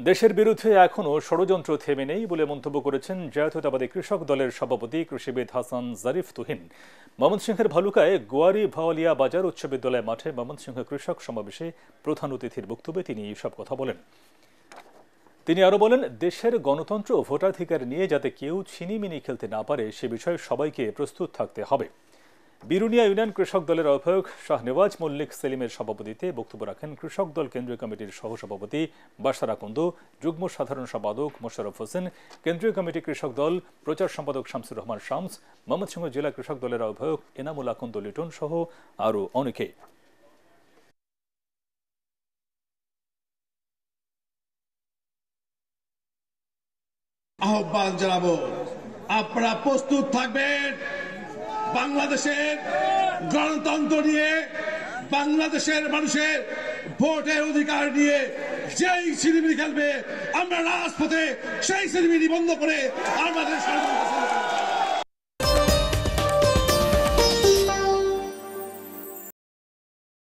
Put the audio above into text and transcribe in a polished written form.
দেশের বিরুদ্ধে এখনও ষড়যন্ত্র থেমে নেই বলে মন্তব্য করেছেন জাতীয়তাবাদী কৃষক দলের সভাপতি কৃষিবিদ হাসান জারিফ তুহিন। ময়মনসিংহের ভালুকায় গোয়ারি ভাওয়ালিয়া বাজার উচ্চ বিদ্যালয় মাঠে ময়মনসিংহ কৃষক সমাবেশে প্রধান অতিথির বক্তব্যে তিনি এসব কথা বলেন। তিনি আরো বলেন, দেশের গণতন্ত্র ও ভোটাধিকার নিয়ে যাতে কেউ ছিনিমিনি খেলতে না পারে সে বিষয়ে সবাইকে প্রস্তুত থাকতে হবে। বিরুনিয়া ইউনিয়ন কৃষক দলের আহ্বায়ক শাহনেওয়াজ মল্লিক সেলিমের সভাপতিত্বে বক্তব্য রাখেন কৃষক দল কেন্দ্রীয় কমিটির সহসভাপতি বাশারা কুন্দু, যুগ্ম সাধারণ সম্পাদক মোশাররফ হোসেন, কেন্দ্রীয় কমিটি কৃষক দল প্রচার সম্পাদক শামসুর রহমান শামস, ময়মনসিংহ জেলা কৃষক দলের আহ্বায়ক এনামুল আকন্দ লিটন সহ আরও অনেকে। আহ্বান জানাবো, আপনারা প্রস্তুত থাকবেন বাংলাদেশের গণতন্ত্র নিয়ে, বাংলাদেশের মানুষের ভোটের অধিকার নিয়ে যেই ছিনিমিনি খেলবে আমরা রাজপথে সেই ছিনিমিনি বন্ধ করে আমাদের